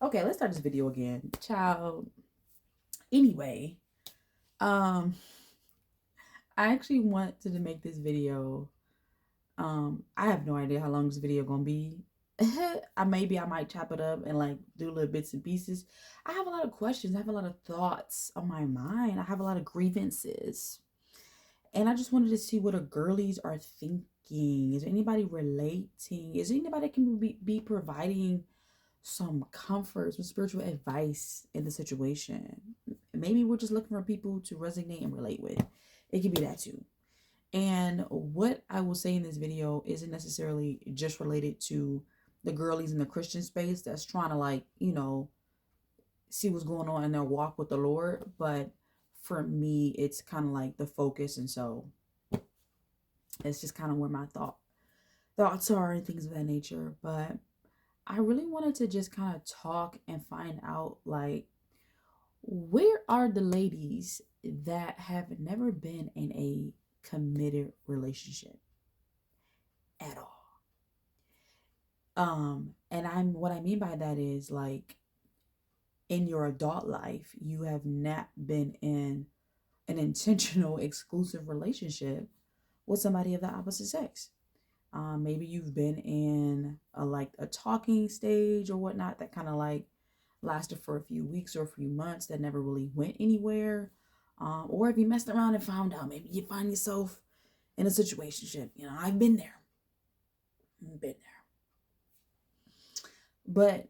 Okay, let's start this video again. Child. Anyway, um, I actually wanted to make this video. I have no idea how long this video gonna be. I might chop it up and like do little bits and pieces. I have a lot of questions. I have a lot of thoughts on my mind. I have a lot of grievances. And I just wanted to see what the girlies are thinking. Is there anybody relating? Is there anybody that can be providing some comfort, some spiritual advice in the situation? Maybe we're just looking for people to resonate and relate with. It could be that too. And what I will say in this video isn't necessarily just related to the girlies in the Christian space that's trying to like, see what's going on in their walk with the Lord. But for me, it's kind of like the focus. And so it's just kind of where my thoughts are and things of that nature. But I really wanted to just kind of talk and find out like where are the ladies that have never been in a committed relationship at all? And I'm what I mean by that is like in your adult life, you have not been in an intentional exclusive relationship with somebody of the opposite sex. Maybe you've been in a talking stage or whatnot that kind of like lasted for a few weeks or a few months that never really went anywhere. Or if you messed around and found out, maybe you find yourself in a situationship. I've been there. Been there. But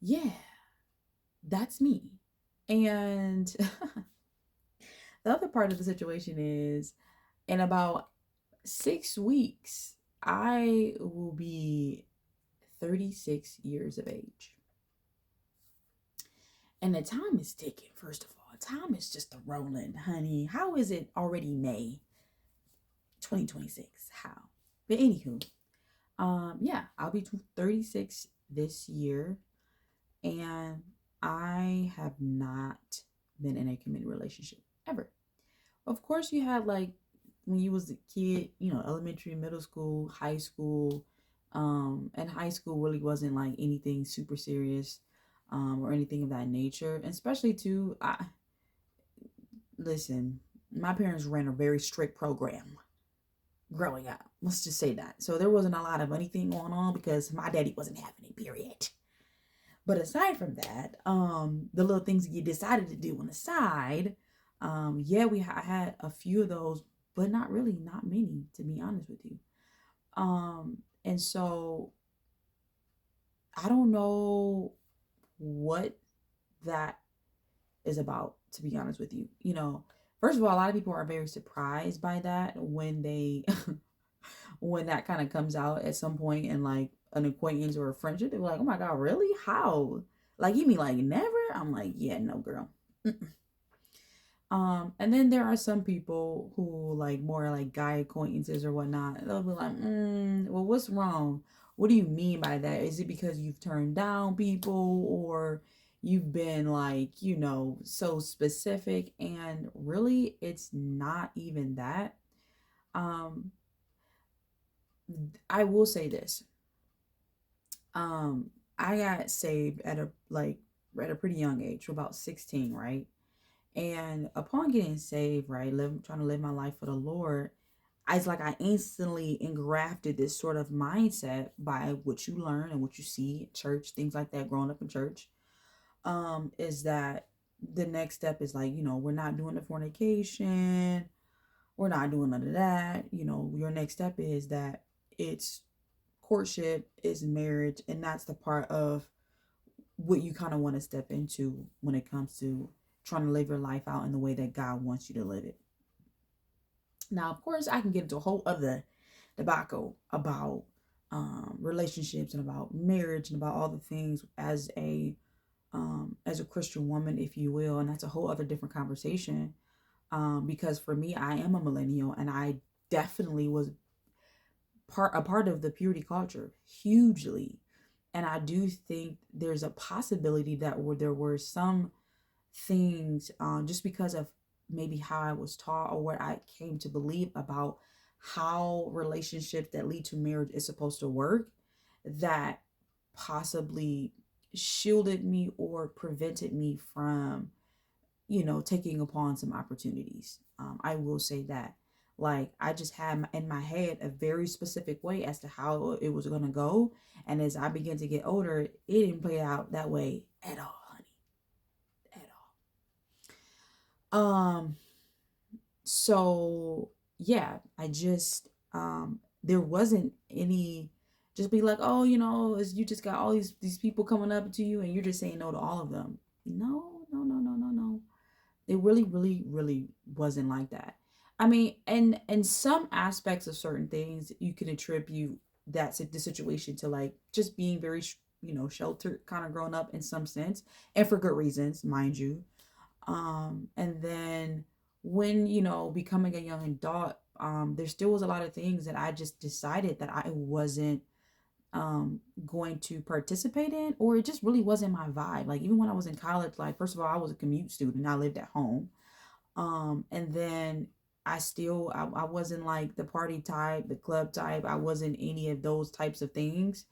yeah, that's me. And the other part of the situation is in about 6 weeks, I will be 36 years of age. And the time is ticking, first of all. Time is just a rolling, honey. How is it already May 2026? How? But anywho, yeah, I'll be 36 this year. And I have not been in a committed relationship ever. Of course, you had like when you was a kid, elementary, middle school, high school. And high school really wasn't like anything super serious, or anything of that nature. And especially too, listen, my parents ran a very strict program growing up. Let's just say that. So there wasn't a lot of anything going on because my daddy wasn't having it, period. But aside from that, the little things that you decided to do on the side, yeah, I had a few of those, but not really, not many, to be honest with you. And so I don't know what that is about, to be honest with you. First of all, a lot of people are very surprised by that when they when that kind of comes out at some point in like an acquaintance or a friendship. They're like, "Oh my god, really? How? Like you mean like never?" I'm like, "Yeah, no, girl." And then there are some people who like more like guy acquaintances or whatnot. They'll be like, well, what's wrong? What do you mean by that? Is it because you've turned down people or you've been like, so specific? And really, it's not even that. Um, I will say this. I got saved at a pretty young age, about 16, right? And upon getting saved, right, trying to live my life for the Lord, it's like I instantly engrafted this sort of mindset by what you learn and what you see at church, things like that, growing up in church. Is that the next step is like, we're not doing the fornication, we're not doing none of that. Your next step is that it's courtship, is marriage, and that's the part of what you kind of want to step into when it comes to trying to live your life out in the way that God wants you to live it. Now, of course, I can get into a whole other debacle about relationships and about marriage and about all the things as a Christian woman, if you will, and that's a whole other different conversation. Because for me, I am a millennial, and I definitely was a part of the purity culture hugely. And I do think there's a possibility that there were some things, just because of maybe how I was taught or what I came to believe about how relationships that lead to marriage is supposed to work, that possibly shielded me or prevented me from, taking upon some opportunities. I will say that. Like, I just had in my head a very specific way as to how it was going to go. And as I began to get older, it didn't play out that way at all, honey. At all. So yeah, I just, there wasn't any, just be like, oh, is you just got all these people coming up to you and you're just saying no to all of them. No, no, no, no, no, no. It really, really, really wasn't like that. I mean, and some aspects of certain things you can attribute the situation to, like, just being very sheltered, kind of grown up in some sense, and for good reasons, mind you. And then when becoming a young adult, there still was a lot of things that I just decided that I wasn't going to participate in, or it just really wasn't my vibe. Like, even when I was in college, like, first of all, I was a commute student. I lived at home. And then I wasn't like the party type, the club type. I wasn't any of those types of things.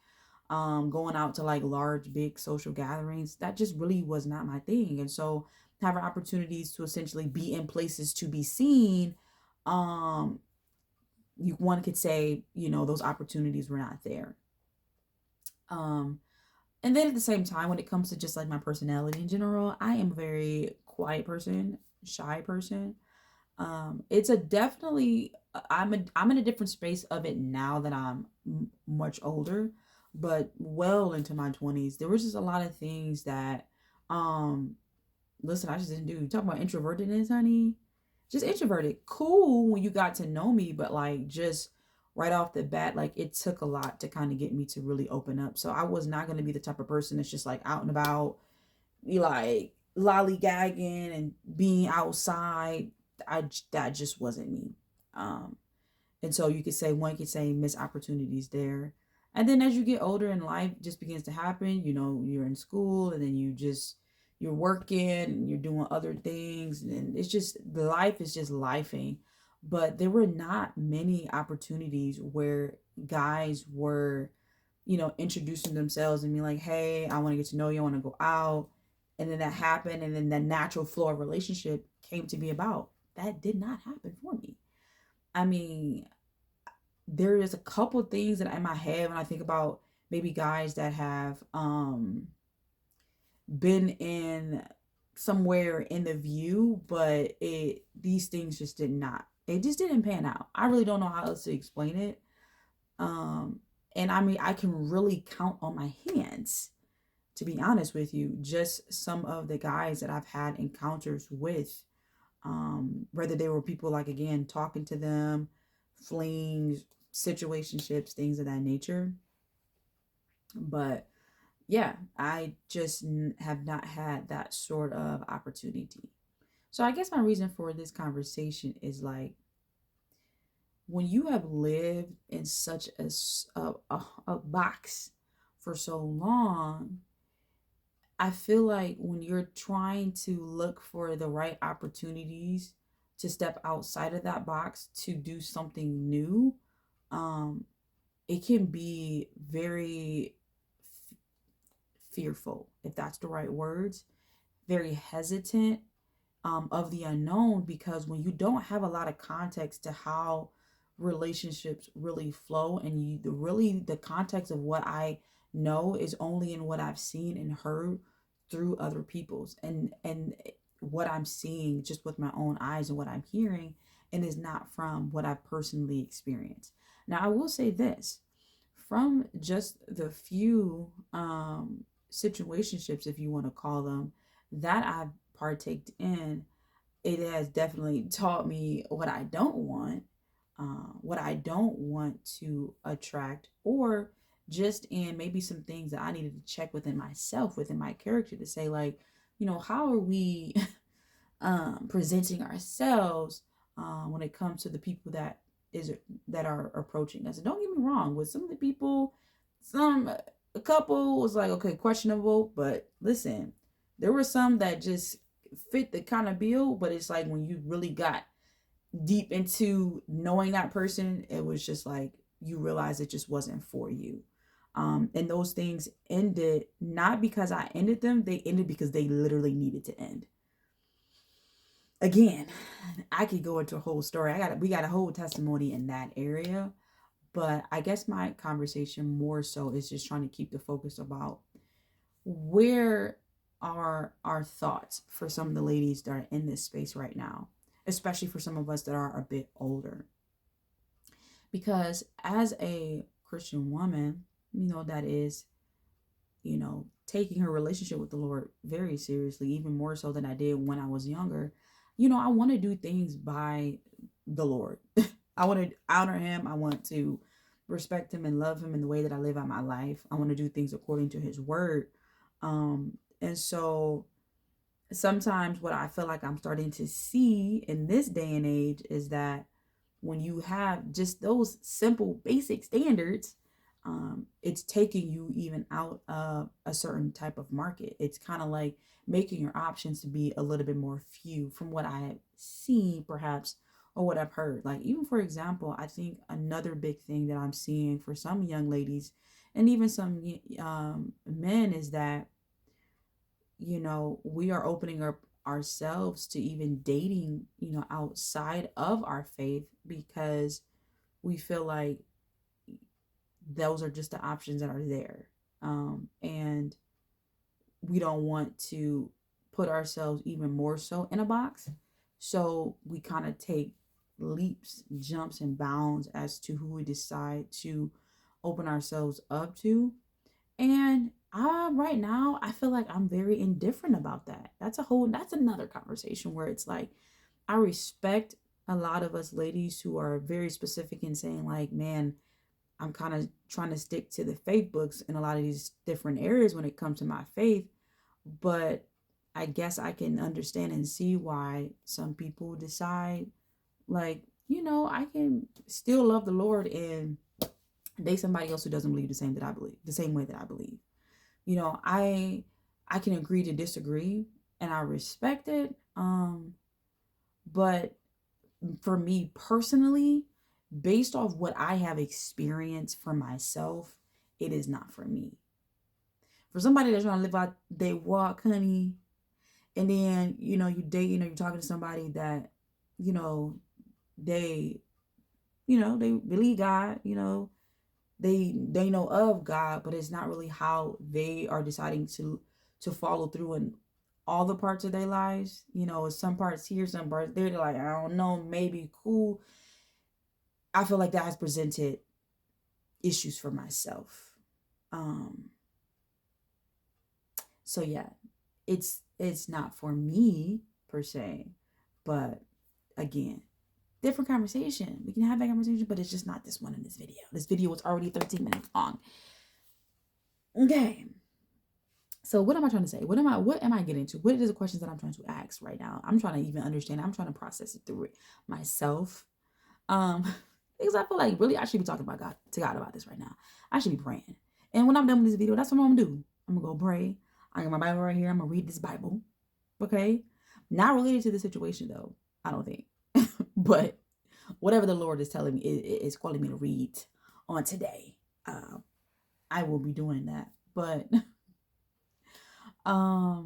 Going out to like large big social gatherings, that just really was not my thing. And so having opportunities to essentially be in places to be seen, um one could say, those opportunities were not there. um and then at the same time, when it comes to just like my personality in general, I am a very quiet person, shy person. It's a definitely, I'm in a different space of it now that I'm much older, but well into my 20s, there was just a lot of things that, um, listen, I just didn't do. Talk about introvertedness, honey. Just introverted. Cool when you got to know me, but like, just right off the bat, like, it took a lot to kind of get me to really open up. So I was not going to be the type of person that's just like out and about, be like lollygagging and being outside. That just wasn't me. Um, and so one could say missed opportunities there. And then as you get older and life just begins to happen, you're in school, and then you're working and you're doing other things, and it's just, life is just lifing. But there were not many opportunities where guys were, introducing themselves and being like, hey, I want to get to know you, I want to go out. And then that happened, and then the natural flow of relationship came to be about. That did not happen for me. I mean, there is a couple things that in my head when I think about maybe guys that have been in somewhere in the view, but these things just did not. It just didn't pan out. I really don't know how else to explain it. Um and I mean, I can really count on my hands, to be honest with you, just some of the guys that I've had encounters with, whether they were people, like, again, talking to them, flings, situationships, things of that nature. But yeah, I just have not had that sort of opportunity. So I guess my reason for this conversation is, like, when you have lived in such a box for so long, I feel like when you're trying to look for the right opportunities to step outside of that box to do something new, um, it can be very fearful, if that's the right words, very hesitant, of the unknown, because when you don't have a lot of context to how relationships really flow, and the context of what I know is only in what I've seen and heard through other people's, and what I'm seeing just with my own eyes and what I'm hearing, and is not from what I've personally experienced. Now, I will say this, from just the few situationships, if you want to call them, that I've partaked in, it has definitely taught me what I don't want to attract, or just in maybe some things that I needed to check within myself, within my character, to say, like, how are we presenting ourselves when it comes to the people that are approaching us. And don't get me wrong, with some of the people, a couple was like, okay, questionable, but listen, there were some that just fit the kind of bill, but it's like when you really got deep into knowing that person, it was just like you realize it just wasn't for you. And those things ended not because I ended them, they ended because they literally needed to end. Again, I could go into a whole story. We got a whole testimony in that area. But I guess my conversation more so is just trying to keep the focus about where are our thoughts for some of the ladies that are in this space right now, especially for some of us that are a bit older. Because as a Christian woman, that is, taking her relationship with the Lord very seriously, even more so than I did when I was younger, I want to do things by the Lord. I want to honor him. I want to respect him and love him in the way that I live out my life. I want to do things according to his word. And so sometimes what I feel like I'm starting to see in this day and age is that when you have just those simple basic standards, it's taking you even out of a certain type of market. It's kind of like making your options to be a little bit more few from what I have seen, perhaps, or what I've heard. Like, even for example, I think another big thing that I'm seeing for some young ladies and even some men is that, we are opening up ourselves to even dating, outside of our faith because we feel like those are just the options that are there. And we don't want to put ourselves even more so in a box. So we kind of take leaps, jumps, and bounds as to who we decide to open ourselves up to. And right now, I feel like I'm very indifferent about that. That's another conversation where it's like, I respect a lot of us ladies who are very specific in saying, like, man, I'm kind of trying to stick to the faith books in a lot of these different areas when it comes to my faith. But I guess I can understand and see why some people decide, like, I can still love the Lord and date somebody else who doesn't believe the same way that I believe. I can agree to disagree and I respect it. But for me personally, based off what I have experienced for myself, it is not for me. For somebody that's trying to live out their walk, honey, and then, you date, you're talking to somebody that, they, they believe God, they know of God, but it's not really how they are deciding to follow through in all the parts of their lives. Some parts here, some parts there. They're like, I don't know, maybe cool. I feel like that has presented issues for myself. So yeah, it's not for me per se, but again, different conversation. We can have that conversation, but it's just not this one in this video. This video was already 13 minutes long. Okay. So what am I trying to say? What am I getting to? What are the questions that I'm trying to ask right now? I'm trying to even understand. I'm trying to process it through it myself. Because I feel like really I should be talking to God about this right now. I should be praying. And when I'm done with this video, that's what I'm gonna do. I'm gonna go pray. I got my Bible right here. I'm gonna read this Bible. Okay? Not related to the situation though, I don't think. But whatever the Lord is telling me is calling me to read on today, I will be doing that. But I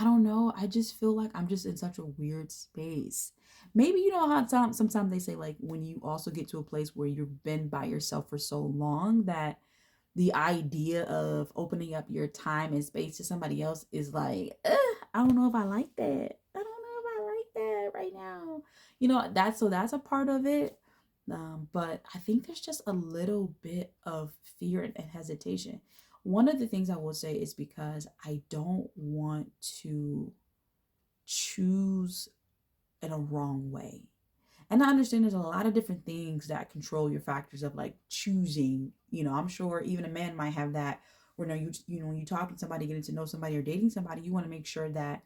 don't know. I just feel like I'm just in such a weird space. Maybe how sometimes they say, like, when you also get to a place where you've been by yourself for so long that the idea of opening up your time and space to somebody else is like, I don't know if I like that. I don't know if I like that right now. That's a part of it. But I think there's just a little bit of fear and hesitation. One of the things I will say is because I don't want to choose in a wrong way. And I understand there's a lot of different things that control your factors of like choosing. I'm sure even a man might have that where when you talking to somebody, getting to know somebody or dating somebody, you want to make sure that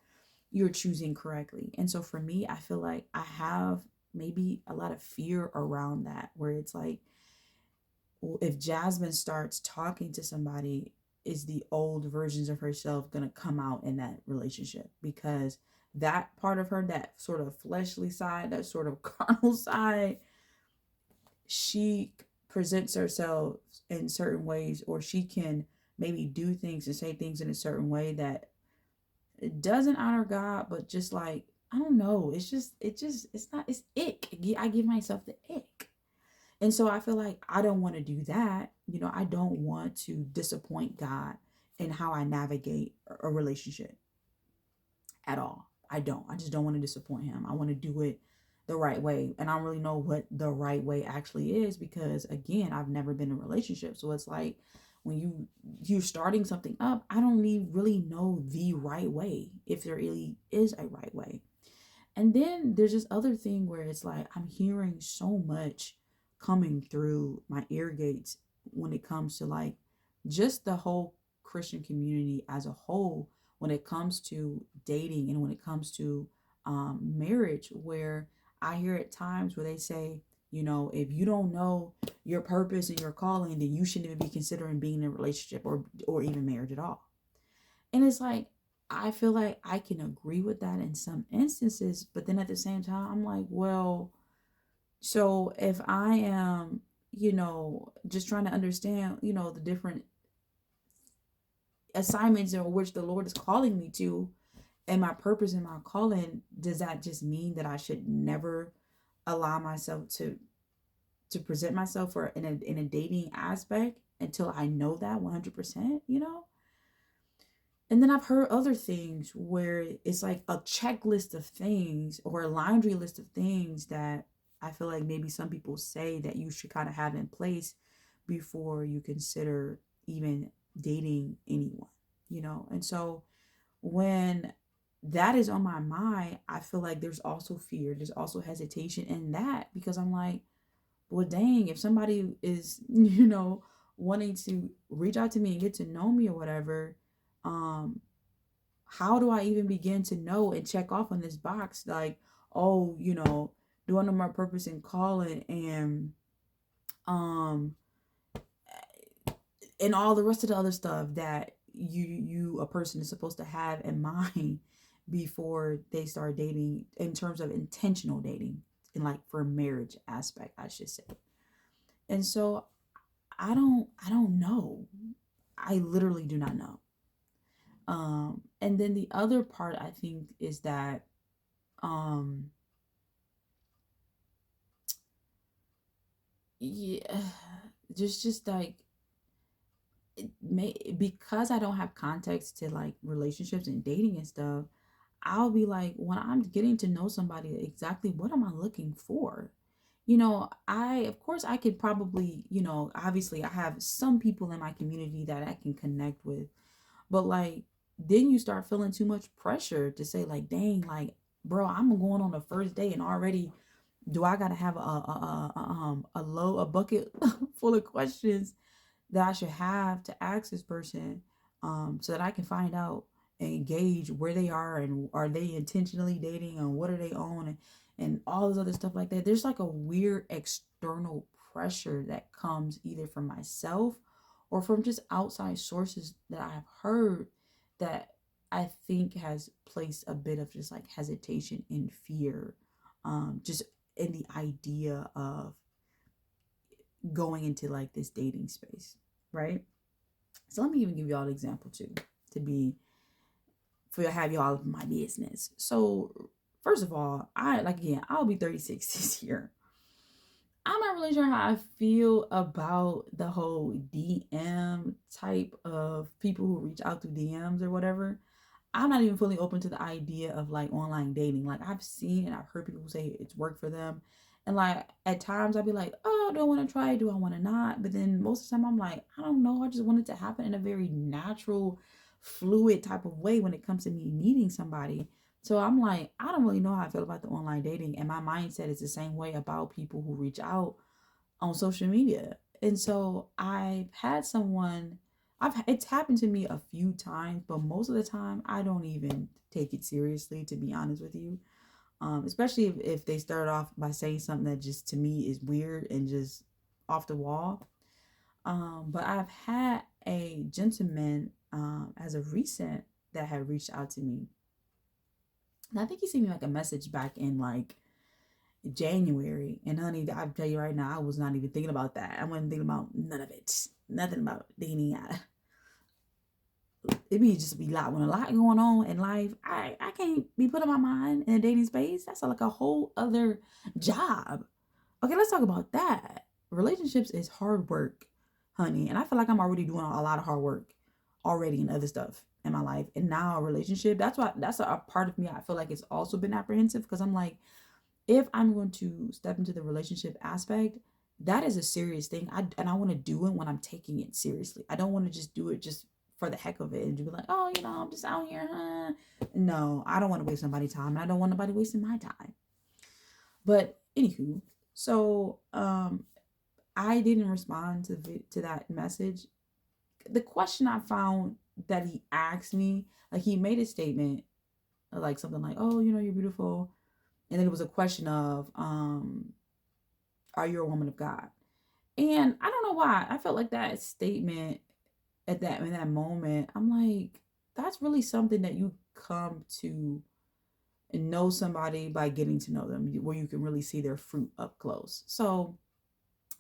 you're choosing correctly. And so for me, I feel like I have maybe a lot of fear around that, where it's like, well, if Jasmine starts talking to somebody, is the old versions of herself going to come out in that relationship? Because that part of her, that sort of fleshly side, that sort of carnal side, she presents herself in certain ways, or she can maybe do things and say things in a certain way that it doesn't honor God, but just like, I don't know, it's not, it's ick. I give myself the ick. And so I feel like I don't want to do that. I don't want to disappoint God in how I navigate a relationship at all. I don't. I just don't want to disappoint him. I want to do it the right way. And I don't really know what the right way actually is, because again, I've never been in a relationship. So it's like when you're starting something up, I don't really know the right way, if there really is a right way. And then there's this other thing where it's like I'm hearing so much coming through my ear gates when it comes to like just the whole Christian community as a whole, when it comes to dating and when it comes to marriage, where I hear at times where they say, if you don't know your purpose and your calling, then you shouldn't even be considering being in a relationship or even marriage at all. And it's like, I feel like I can agree with that in some instances, but then at the same time, I'm like, well, so if I am, just trying to understand, the different assignments in which the Lord is calling me to, and my purpose and my calling, does that just mean that I should never allow myself to present myself for in a dating aspect until I know that 100%, And then I've heard other things where it's like a checklist of things or a laundry list of things that I feel like maybe some people say that you should kind of have in place before you consider even dating anyone. And so when that is on my mind, I feel like there's also fear, there's also hesitation in that, because I'm like, well, dang, if somebody is, wanting to reach out to me and get to know me or whatever, um, how do I even begin to know and check off on this box? Like, oh, do I know my purpose and calling, um, and all the rest of the other stuff that a person is supposed to have in mind before they start dating, in terms of intentional dating, and like for marriage aspect, I should say. And so I don't know. I literally do not know. And then the other part I think is that um yeah, just like it may, because I don't have context to like relationships and dating and stuff, I'll be like, when I'm getting to know somebody, exactly what am I looking for? Of course, I could probably, obviously, I have some people in my community that I can connect with, but like, then you start feeling too much pressure to say, like, dang, like, bro, I'm going on the first day and already do I gotta have a bucket full of questions that I should have to ask this person, so that I can find out and gauge where they are, and are they intentionally dating, and what are they on, and all this other stuff like that. There's like a weird external pressure that comes either from myself or from just outside sources that I've heard, that I think has placed a bit of just like hesitation and fear, just in the idea of going into like this dating space, right? So let me even give y'all an example too, to be for have y'all in my business. So first of all, I'll be 36 this year. I'm not really sure how I feel about the whole DM type of people who reach out through DMs or whatever. I'm not even fully open to the idea of like online dating. Like I've seen and I've heard people say it's worked for them. And like at times I'd be like, oh, do I want to try it? Do I want to not? But then most of the time I'm like, I don't know. I just want it to happen in a very natural, fluid type of way when it comes to me meeting somebody. So I'm like, I don't really know how I feel about the online dating. And my mindset is the same way about people who reach out on social media. And so I've had someone, it's happened to me a few times, but most of the time I don't even take it seriously, to be honest with you. Especially if they start off by saying something that just to me is weird and just off the wall. But I've had a gentleman as of recent that had reached out to me. And I think he sent me like a message back in like January. And honey, I'll tell you right now, I was not even thinking about that. I wasn't thinking about none of it. Nothing about dating. It be just be a lot when a lot going on in life. I can't be putting my mind in a dating space. That's like a whole other job. Okay, let's talk about that. Relationships is hard work, honey. And I feel like I'm already doing a lot of hard work already and other stuff in my life. And now a relationship, that's why that's a part of me I feel like it's also been apprehensive because I'm like, if I'm going to step into the relationship aspect, that is a serious thing. I want to do it when I'm taking it seriously. I don't want to just do it just for the heck of it and be like, oh, I'm just out here. Huh? No, I don't want to waste somebody's time. And I don't want nobody wasting my time. But anywho, so I didn't respond to that message. The question I found that he asked me, like he made a statement, like something like, "Oh, you're beautiful," and then it was a question of, "Are you a woman of God?" And I don't know why I felt like that statement at that in that moment. I'm like, that's really something that you come to know somebody by getting to know them, where you can really see their fruit up close. So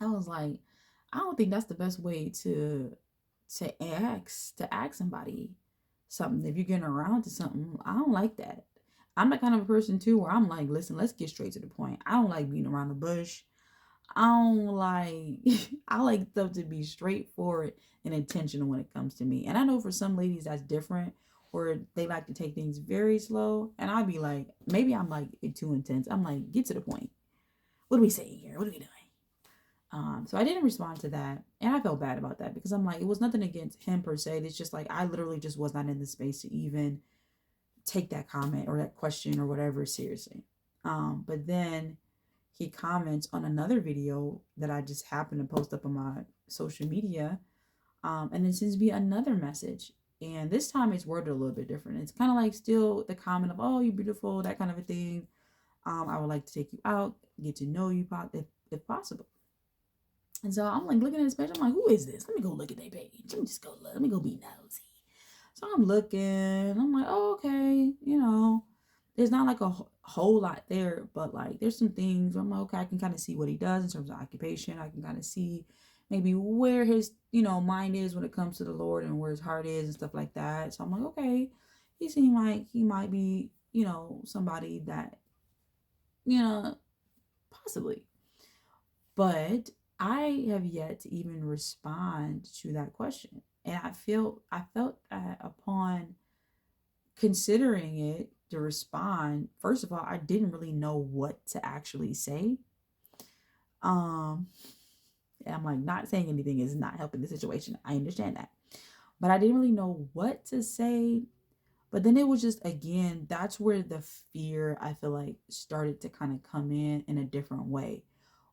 I was like, I don't think that's the best way to ask somebody something. If you're getting around to something, I don't like that. I'm the kind of a person too where I'm like, listen, let's get straight to the point. I don't like beating around the bush. I don't like I like stuff to be straightforward and intentional when it comes to me. And I know for some ladies that's different, or they like to take things very slow. And I'd be like, maybe I'm like too intense. I'm like, get to the point. What are we saying here? What are we doing? So I didn't respond to that, and I felt bad about that because I'm like, it was nothing against him per se. It's just like I literally just was not in the space to even take that comment or that question or whatever seriously. But then he comments on another video that I just happened to post up on my social media, and then sends me another message. And this time it's worded a little bit different. It's kind of like still the comment of, "Oh, you're beautiful," that kind of a thing. I would like to take you out, get to know you, if possible. And so I'm like looking at his page. I'm like, who is this? Let me go look at their page. Let me just go look. Let me go be nosy. So I'm looking. I'm like, oh, okay. There's not like a whole lot there, but like there's some things where I'm like, okay, I can kind of see what he does in terms of occupation. I can kind of see maybe where his, mind is when it comes to the Lord and where his heart is and stuff like that. So I'm like, okay, he seemed like he might be, somebody that, possibly. But I have yet to even respond to that question. And I felt upon considering it to respond, first of all, I didn't really know what to actually say. Um, and I'm like, not saying anything is not helping the situation. I understand that. But I didn't really know what to say. But then it was just, again, that's where the fear, I feel like, started to kind of come in a different way.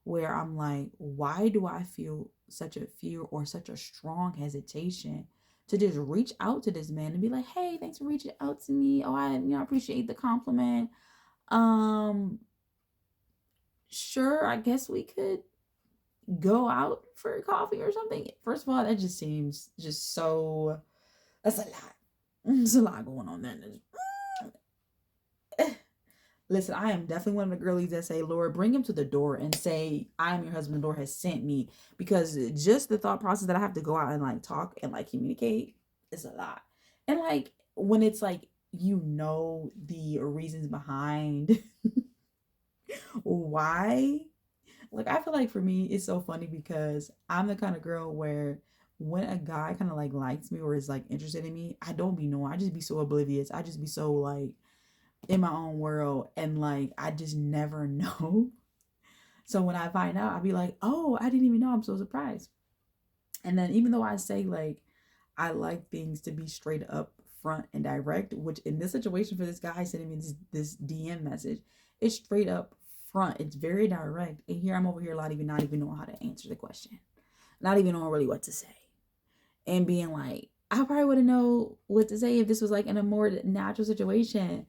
Where I'm like, why do I feel such a fear or such a strong hesitation to just reach out to this man and be like, hey, thanks for reaching out to me. Oh, I appreciate the compliment. Um, sure, I guess we could go out for a coffee or something. First of all, that just seems just so, that's a lot. There's a lot going on there. Listen, I am definitely one of the girlies that say, Lord, bring him to the door and say, I am your husband, the Lord has sent me. Because just the thought process that I have to go out and like talk and like communicate is a lot. And like when it's like, the reasons behind why. Like I feel like for me, it's so funny because I'm the kind of girl where when a guy kind of like likes me or is like interested in me, I don't be knowing. I just be so oblivious. I just be so like in my own world and like I just never know. So when I find out, I'll be like, oh, I didn't even know. I'm so surprised. And then even though I say like I like things to be straight up front and direct, which in this situation for this guy sending me this DM message, it's straight up front. It's very direct. And here I'm over here not even knowing how to answer the question. Not even knowing really what to say. And being like, I probably wouldn't know what to say if this was like in a more natural situation.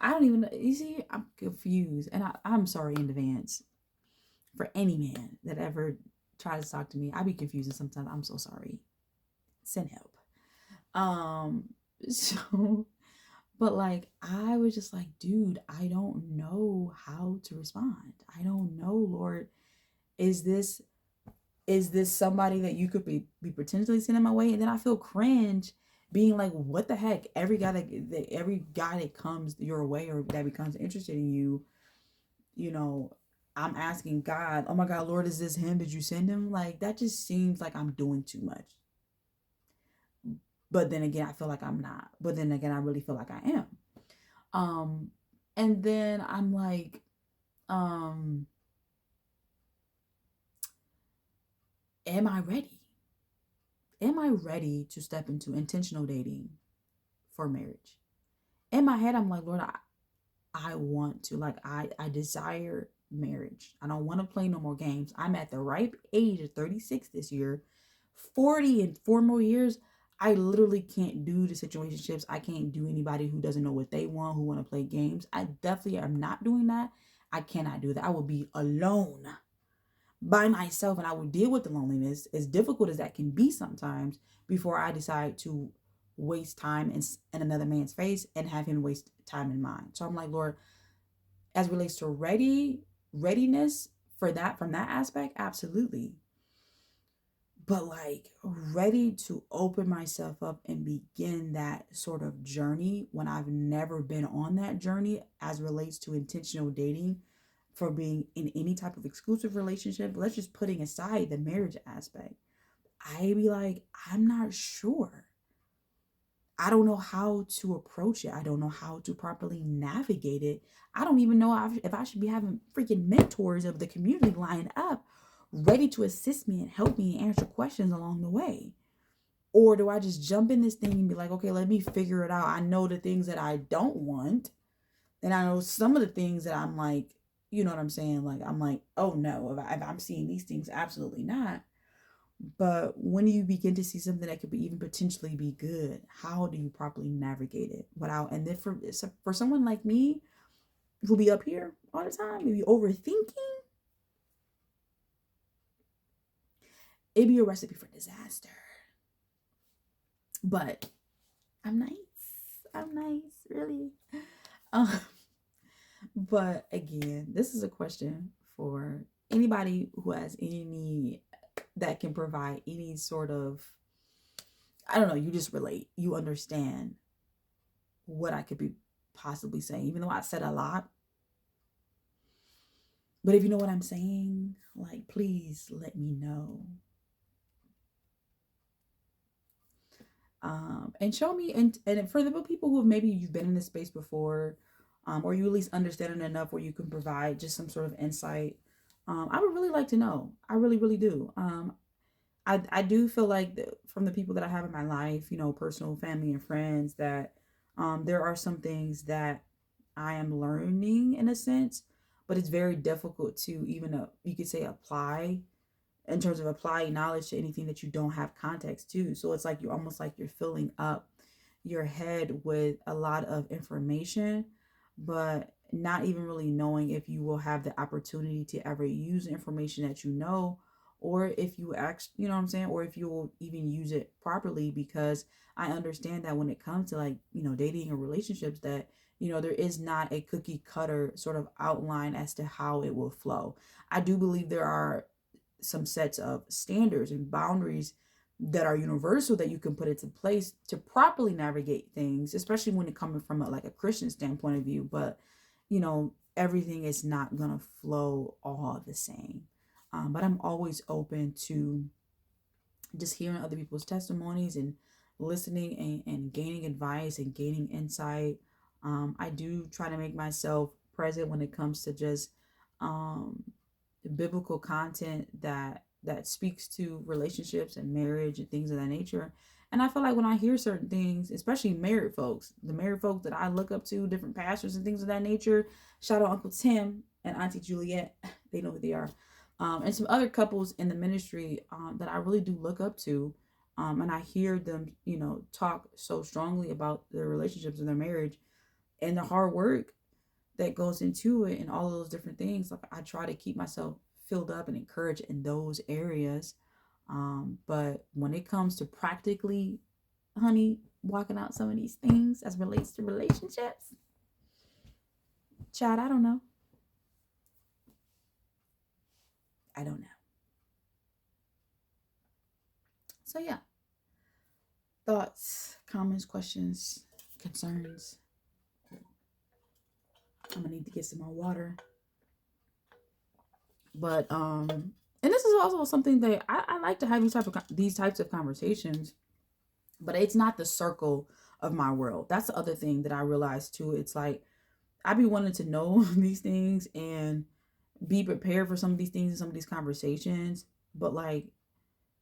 I don't even know. You see, I'm confused. And I'm sorry in advance for any man that ever tries to talk to me. I be confused sometimes. I'm so sorry. Send help. So, But like, I was just like, dude, I don't know how to respond. I don't know, Lord. Is this somebody that you could be potentially sending my way? And then I feel cringe being like, what the heck? Every guy that comes your way or that becomes interested in you, you know, I'm asking God, oh my God, Lord, is this him? Did you send him? Like, that just seems like I'm doing too much. But then again, I feel like I'm not. But then again, I really feel like I am. Um, and then I'm like, um, am I ready? Am I ready to step into intentional dating for marriage? In my head, I'm like, Lord, I want to, like, I desire marriage. I don't want to play no more games. I'm at the ripe age of 36 this year. 40 in 4 more years, I literally can't do the situationships. I can't do anybody who doesn't know what they want, who want to play games. I definitely am not doing that. I cannot do that. I will be alone by myself and I will deal with the loneliness, as difficult as that can be sometimes, before I decide to waste time in another man's face and have him waste time in mine. So I'm like, Lord, as it relates to readiness for that, from that aspect, absolutely. But like, ready to open myself up and begin that sort of journey when I've never been on that journey as relates to intentional dating, for being in any type of exclusive relationship. Let's just putting aside the marriage aspect. I be like, I'm not sure. I don't know how to approach it. I don't know how to properly navigate it. I don't even know if I should be having freaking mentors of the community lined up, ready to assist me and help me and answer questions along the way. Or do I just jump in this thing and be like, okay, let me figure it out? I know the things that I don't want. And I know some of the things that I'm like, you know what I'm saying? Like, I'm like, oh no, if I'm seeing these things, absolutely not. But when you begin to see something that could be even potentially be good, how do you properly navigate it without? And then for someone like me who be up here all the time, maybe overthinking, it'd be a recipe for disaster. But I'm nice. I'm nice, really. Um, but again, this is a question for anybody who has any that can provide any sort of, I don't know, you just relate, you understand what I could be possibly saying, even though I said a lot. But if you know what I'm saying, like, please let me know. And show me, and for the people who have, maybe you've been in this space before, or you at least understand it enough where you can provide just some sort of insight. I would really like to know. I really, really do. I do feel like from the people that I have in my life, personal, family, and friends, that there are some things that I am learning in a sense, but it's very difficult to even, you could say, apply, in terms of applying knowledge to anything that you don't have context to. So it's like you're almost like you're filling up your head with a lot of information, but not even really knowing if you will have the opportunity to ever use the information that you know, or if you actually, you know what I'm saying, or if you will even use it properly. Because I understand that when it comes to, like, dating or relationships, that there is not a cookie cutter sort of outline as to how it will flow. I do believe there are some sets of standards and boundaries that are universal that you can put into place to properly navigate things, especially when it coming from like a Christian standpoint of view. But everything is not gonna flow all the same. But I'm always open to just hearing other people's testimonies and listening and gaining advice and gaining insight. I do try to make myself present when it comes to just um, biblical content that speaks to relationships and marriage and things of that nature. And I feel like when I hear certain things, especially married folks, the married folks that I look up to, different pastors and things of that nature, shout out Uncle Tim and Auntie Juliet, they know who they are, and some other couples in the ministry that I really do look up to, and I hear them, talk so strongly about their relationships and their marriage and the hard work that goes into it and all of those different things. Like, I try to keep myself filled up and encouraged in those areas. But when it comes to practically, honey, walking out some of these things as relates to relationships. Child, I don't know. I don't know. So yeah. Thoughts, comments, questions, concerns. I'm gonna need to get some more water. But and this is also something that I like to have these types of conversations, but it's not the circle of my world. That's the other thing that I realized too. It's like I be wanting to know these things and be prepared for some of these things and some of these conversations, but like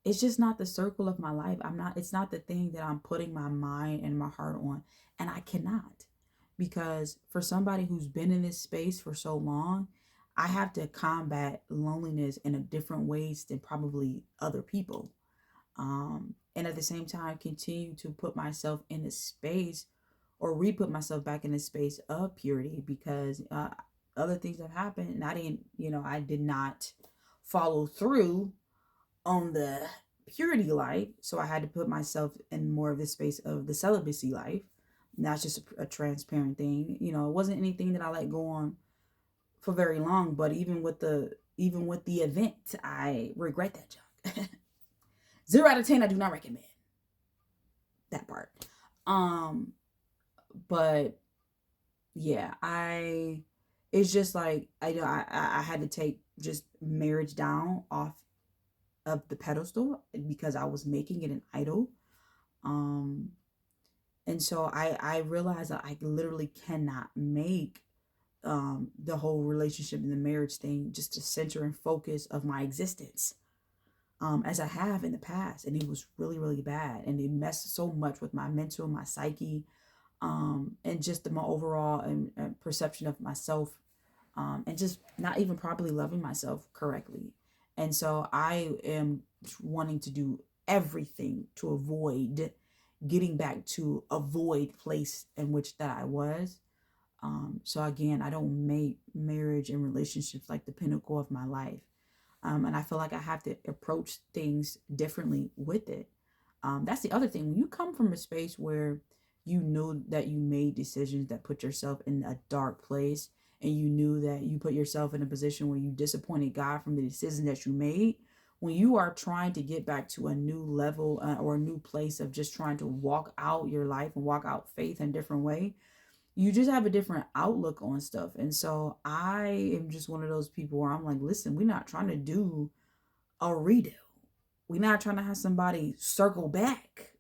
it's just not the circle of my life. It's not the thing that I'm putting my mind and my heart on. And I cannot. Because for somebody who's been in this space for so long, I have to combat loneliness in a different ways than probably other people. And at the same time, continue to put myself in a space or re-put myself back in a space of purity because other things have happened and I did not follow through on the purity life. So I had to put myself in more of the space of the celibacy life. And that's just a transparent thing. It wasn't anything that I let go on for very long, but even with the event, I regret that junk. 0 out of 10, I do not recommend that part. But yeah, it's just like I had to take just marriage down off of the pedestal because I was making it an idol. Um, and so I realized that I literally cannot make the whole relationship and the marriage thing just the center and focus of my existence. As I have in the past, and it was really, really bad, and it messed so much with my mental, my psyche, and just my overall and perception of myself, and just not even properly loving myself correctly. And so I am wanting to do everything to avoid getting back to a void place in which that I was. So again, I don't make marriage and relationships like the pinnacle of my life. And I feel like I have to approach things differently with it. That's the other thing. When you come from a space where you know that you made decisions that put yourself in a dark place, and you knew that you put yourself in a position where you disappointed God from the decision that you made, when you are trying to get back to a new level or a new place of just trying to walk out your life and walk out faith in a different way, you just have a different outlook on stuff. And so I am just one of those people where I'm like, listen, we're not trying to do a redo. We're not trying to have somebody circle back.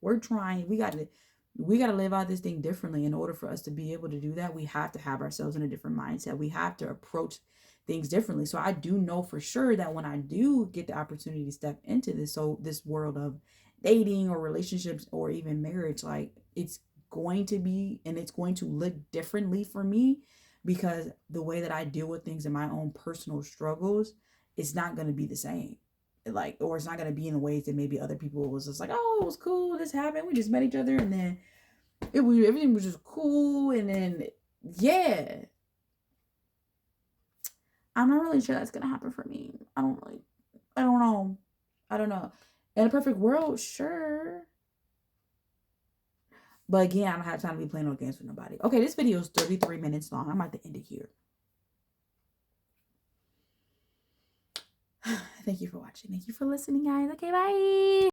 We got to live out this thing differently. In order for us to be able to do that, we have to have ourselves in a different mindset. We have to approach things differently. So I do know for sure that when I do get the opportunity to step into this world of dating or relationships or even marriage, like it's going to be and it's going to look differently for me because the way that I deal with things in my own personal struggles is not going to be the same. Like, or it's not going to be in the ways that maybe other people was just like, oh, it was cool, this happened, we just met each other, and then everything was just cool, and then yeah, I'm not really sure that's gonna happen for me. I don't know. In a perfect world, sure. But again, I don't have time to be playing no games with nobody. Okay, this video is 33 minutes long. I'm about to end it here. Thank you for watching. Thank you for listening, guys. Okay, bye.